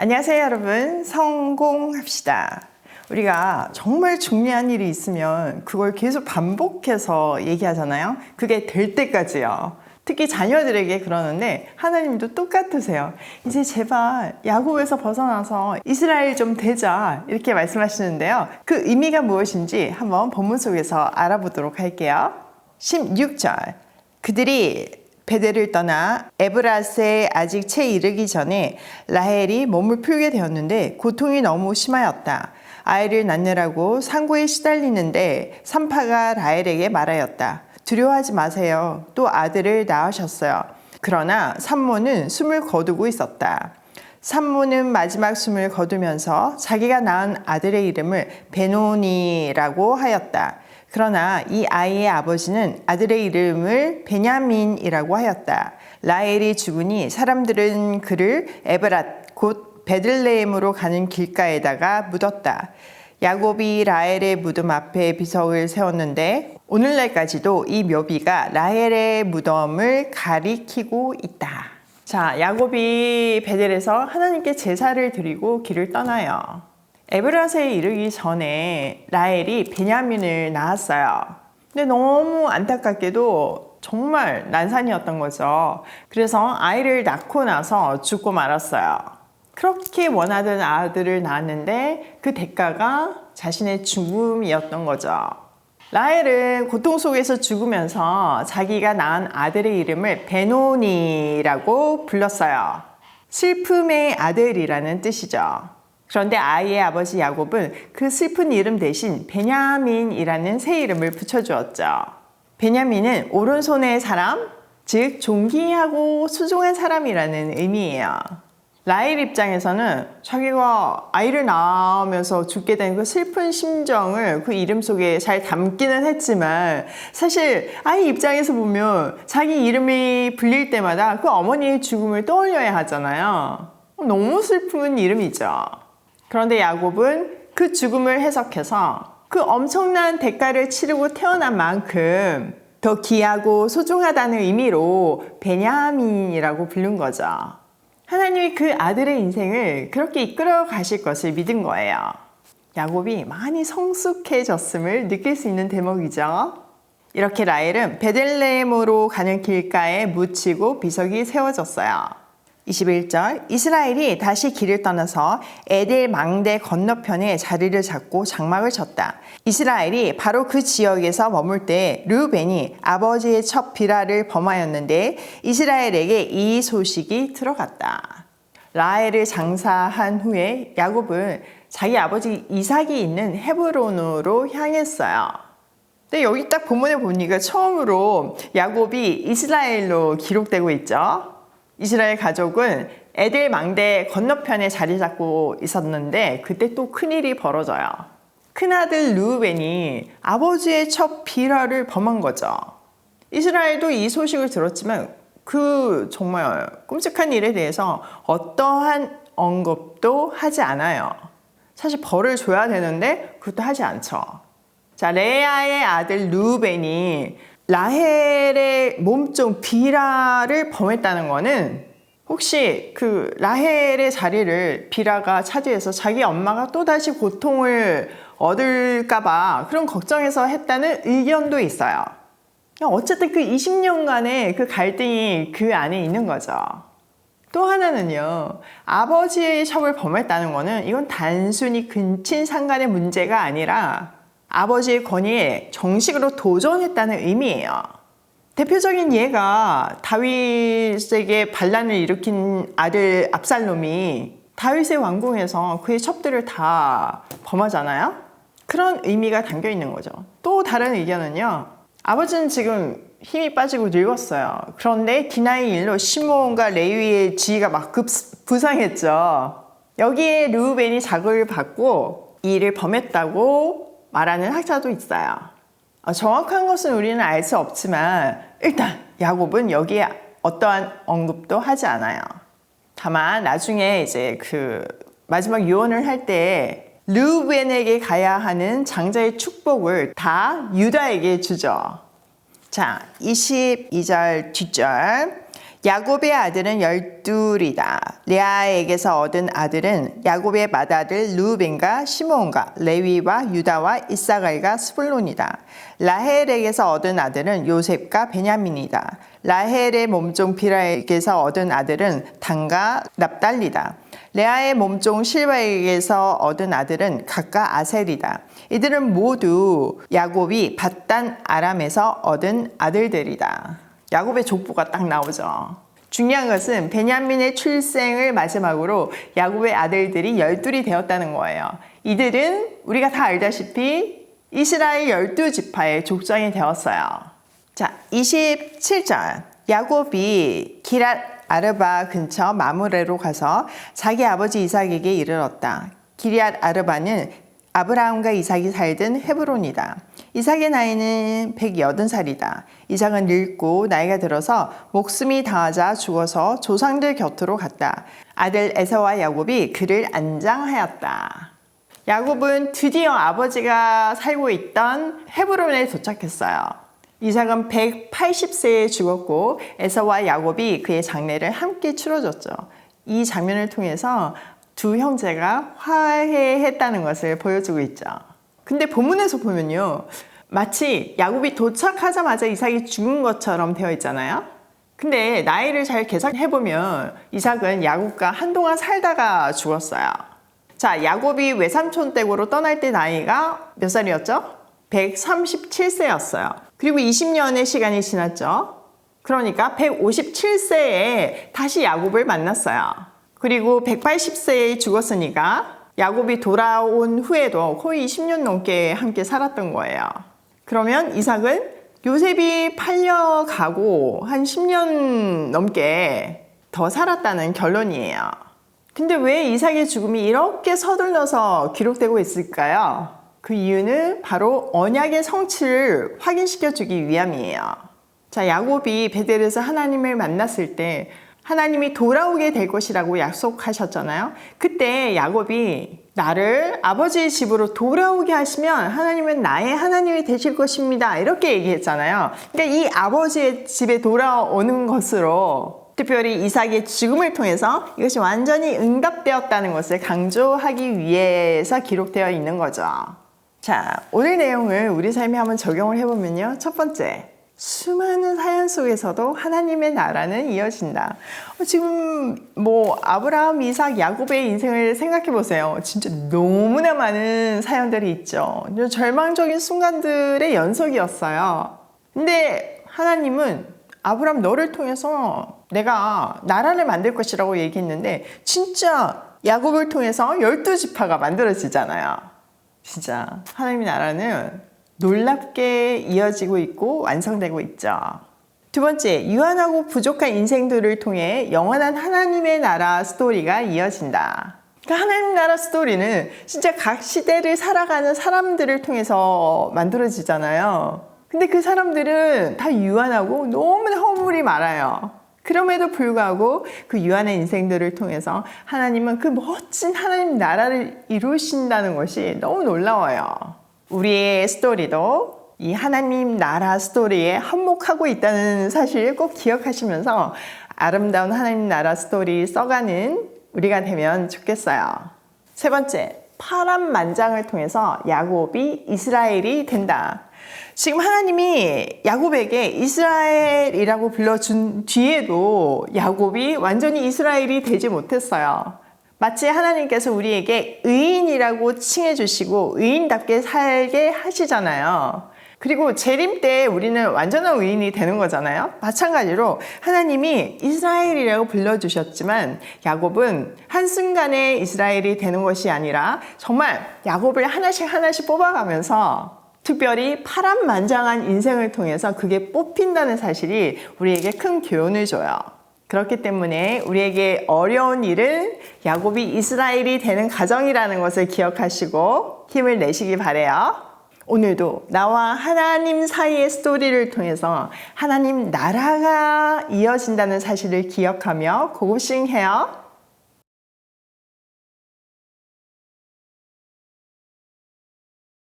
안녕하세요 여러분. 성공합시다. 우리가 정말 중요한 일이 있으면 그걸 계속 반복해서 얘기하잖아요. 그게 될 때까지요. 특히 자녀들에게 그러는데 하나님도 똑같으세요. 이제 제발 야곱에서 벗어나서 이스라엘 좀 되자 이렇게 말씀하시는데요. 그 의미가 무엇인지 한번 본문 속에서 알아보도록 할게요. 16절 그들이 베델을 떠나 에브라스에 아직 채 이르기 전에 라헬이 몸을 풀게 되었는데 고통이 너무 심하였다. 아이를 낳느라고 상고에 시달리는데 산파가 라헬에게 말하였다. 두려워하지 마세요. 또 아들을 낳으셨어요. 그러나 산모는 숨을 거두고 있었다. 산모는 마지막 숨을 거두면서 자기가 낳은 아들의 이름을 베노니라고 하였다. 그러나 이 아이의 아버지는 아들의 이름을 베냐민이라고 하였다. 라헬이 죽으니 사람들은 그를 에브랏 곧 베들레헴으로 가는 길가에다가 묻었다. 야곱이 라헬의 무덤 앞에 비석을 세웠는데 오늘날까지도 이 묘비가 라헬의 무덤을 가리키고 있다. 자, 야곱이 베델에서 하나님께 제사를 드리고 길을 떠나요. 에브라스에 이르기 전에 라헬이 베냐민을 낳았어요. 근데 너무 안타깝게도 정말 난산이었던 거죠. 그래서 아이를 낳고 나서 죽고 말았어요. 그렇게 원하던 아들을 낳았는데 그 대가가 자신의 죽음이었던 거죠. 라헬은 고통 속에서 죽으면서 자기가 낳은 아들의 이름을 베노니라고 불렀어요. 슬픔의 아들이라는 뜻이죠. 그런데 아이의 아버지 야곱은 그 슬픈 이름 대신 베냐민이라는 새 이름을 붙여주었죠. 베냐민은 오른손의 사람, 즉 존귀하고 수종한 사람이라는 의미예요. 라헬 입장에서는 자기가 아이를 낳으면서 죽게 된 그 슬픈 심정을 그 이름 속에 잘 담기는 했지만 사실 아이 입장에서 보면 자기 이름이 불릴 때마다 그 어머니의 죽음을 떠올려야 하잖아요. 너무 슬픈 이름이죠. 그런데 야곱은 그 죽음을 해석해서 그 엄청난 대가를 치르고 태어난 만큼 더 귀하고 소중하다는 의미로 베냐민이라고 부른 거죠. 하나님이 그 아들의 인생을 그렇게 이끌어 가실 것을 믿은 거예요. 야곱이 많이 성숙해졌음을 느낄 수 있는 대목이죠. 이렇게 라헬은 베들레헴으로 가는 길가에 묻히고 비석이 세워졌어요. 21절 이스라엘이 다시 길을 떠나서 에델 망대 건너편에 자리를 잡고 장막을 쳤다. 이스라엘이 바로 그 지역에서 머물 때 르우벤이 아버지의 첩 비라를 범하였는데 이스라엘에게 이 소식이 들어갔다. 라헬을 장사한 후에 야곱은 자기 아버지 이삭이 있는 헤브론으로 향했어요. 근데 여기 딱 본문에 보니까 처음으로 야곱이 이스라엘로 기록되고 있죠. 이스라엘 가족은 에델 망대 건너편에 자리 잡고 있었는데 그때 또 큰일이 벌어져요. 큰아들 르우벤이 아버지의 첩 비라를 범한 거죠. 이스라엘도 이 소식을 들었지만 그 정말 끔찍한 일에 대해서 어떠한 언급도 하지 않아요. 사실 벌을 줘야 되는데 그것도 하지 않죠. 자, 레아의 아들 르우벤이 라헬의 몸종 비라를 범했다는 거는 혹시 그 라헬의 자리를 비라가 차지해서 자기 엄마가 또다시 고통을 얻을까봐 그런 걱정해서 했다는 의견도 있어요. 어쨌든 그 20년간의 그 갈등이 그 안에 있는 거죠. 또 하나는요, 아버지의 첩을 범했다는 거는 이건 단순히 근친 상간의 문제가 아니라 아버지의 권위에 정식으로 도전했다는 의미예요. 대표적인 예가 다윗에게 반란을 일으킨 아들 압살롬이 다윗의 왕궁에서 그의 첩들을 다 범하잖아요. 그런 의미가 담겨 있는 거죠. 또 다른 의견은요, 아버지는 지금 힘이 빠지고 늙었어요. 그런데 디나의 일로 시므온과 레위의 지위가 막 부상했죠. 여기에 르우벤이 자극을 받고 이 일을 범했다고 말하는 학자도 있어요. 정확한 것은 우리는 알 수 없지만 일단 야곱은 여기에 어떠한 언급도 하지 않아요. 다만 나중에 이제 그 마지막 유언을 할 때 르우벤에게 가야 하는 장자의 축복을 다 유다에게 주죠. 자, 22절 뒷절 야곱의 아들은 12이다. 레아에게서 얻은 아들은 야곱의 맏아들 루벤과 시므온과 레위와 유다와 이사갈과 스불론이다. 라헬에게서 얻은 아들은 요셉과 베냐민이다. 라헬의 몸종 비라에게서 얻은 아들은 단과 납달리다. 레아의 몸종 실바에게서 얻은 아들은 각과 아셀이다. 이들은 모두 야곱이 밧단 아람에서 얻은 아들들이다. 야곱의 족보가 딱 나오죠. 중요한 것은 베냐민의 출생을 마지막으로 야곱의 아들들이 12이 되었다는 거예요. 이들은 우리가 다 알다시피 이스라엘 12지파의 족장이 되었어요. 자, 27절. 야곱이 기랏 아르바 근처 마므레로 가서 자기 아버지 이삭에게 이르렀다. 기럇 아르바는 아브라함과 이삭이 살던 헤브론이다. 이삭의 나이는 180살이다. 이삭은 늙고 나이가 들어서 목숨이 다하자 죽어서 조상들 곁으로 갔다. 아들 에서와 야곱이 그를 안장하였다. 야곱은 드디어 아버지가 살고 있던 헤브론에 도착했어요. 이삭은 180세에 죽었고 에서와 야곱이 그의 장례를 함께 치러줬죠. 이 장면을 통해서 두 형제가 화해했다는 것을 보여주고 있죠. 근데 본문에서 보면요, 마치 야곱이 도착하자마자 이삭이 죽은 것처럼 되어 있잖아요. 근데 나이를 잘 계산해보면 이삭은 야곱과 한동안 살다가 죽었어요. 자, 야곱이 외삼촌 댁으로 떠날 때 나이가 몇 살이었죠? 137세였어요. 그리고 20년의 시간이 지났죠. 그러니까 157세에 다시 야곱을 만났어요. 그리고 180세에 죽었으니까 야곱이 돌아온 후에도 거의 20년 넘게 함께 살았던 거예요. 그러면 이삭은 요셉이 팔려가고 한 10년 넘게 더 살았다는 결론이에요. 근데 왜 이삭의 죽음이 이렇게 서둘러서 기록되고 있을까요? 그 이유는 바로 언약의 성취를 확인시켜주기 위함이에요. 자, 야곱이 베델에서 하나님을 만났을 때 하나님이 돌아오게 될 것이라고 약속하셨잖아요. 그때 야곱이 나를 아버지의 집으로 돌아오게 하시면 하나님은 나의 하나님이 되실 것입니다. 이렇게 얘기했잖아요. 그러니까 이 아버지의 집에 돌아오는 것으로 특별히 이삭의 죽음을 통해서 이것이 완전히 응답되었다는 것을 강조하기 위해서 기록되어 있는 거죠. 자, 오늘 내용을 우리 삶에 한번 적용을 해보면요. 첫 번째, 수많은 사연 속에서도 하나님의 나라는 이어진다. 지금 아브라함, 이삭, 야곱의 인생을 생각해 보세요. 진짜 너무나 많은 사연들이 있죠. 절망적인 순간들의 연속이었어요. 근데 하나님은 아브라함 너를 통해서 내가 나라를 만들 것이라고 얘기했는데 진짜 야곱을 통해서 12지파가 만들어지잖아요. 진짜 하나님의 나라는 놀랍게 이어지고 있고 완성되고 있죠. 두 번째, 유한하고 부족한 인생들을 통해 영원한 하나님의 나라 스토리가 이어진다. 그러니까 하나님 나라 스토리는 진짜 각 시대를 살아가는 사람들을 통해서 만들어지잖아요. 근데 그 사람들은 다 유한하고 너무나 허물이 많아요. 그럼에도 불구하고 그 유한한 인생들을 통해서 하나님은 그 멋진 하나님 나라를 이루신다는 것이 너무 놀라워요. 우리의 스토리도 이 하나님 나라 스토리에 한몫하고 있다는 사실 꼭 기억하시면서 아름다운 하나님 나라 스토리 써가는 우리가 되면 좋겠어요. 세 번째, 파란만장을 통해서 야곱이 이스라엘이 된다. 지금 하나님이 야곱에게 이스라엘이라고 불러준 뒤에도 야곱이 완전히 이스라엘이 되지 못했어요. 마치 하나님께서 우리에게 의인이라고 칭해 주시고 의인답게 살게 하시잖아요. 그리고 재림 때 우리는 완전한 의인이 되는 거잖아요. 마찬가지로 하나님이 이스라엘이라고 불러주셨지만 야곱은 한순간에 이스라엘이 되는 것이 아니라 정말 야곱을 하나씩 뽑아가면서 특별히 파란만장한 인생을 통해서 그게 뽑힌다는 사실이 우리에게 큰 교훈을 줘요. 그렇기 때문에 우리에게 어려운 일은 야곱이 이스라엘이 되는 과정이라는 것을 기억하시고 힘을 내시기 바라요. 오늘도 나와 하나님 사이의 스토리를 통해서 하나님 나라가 이어진다는 사실을 기억하며 고고싱해요.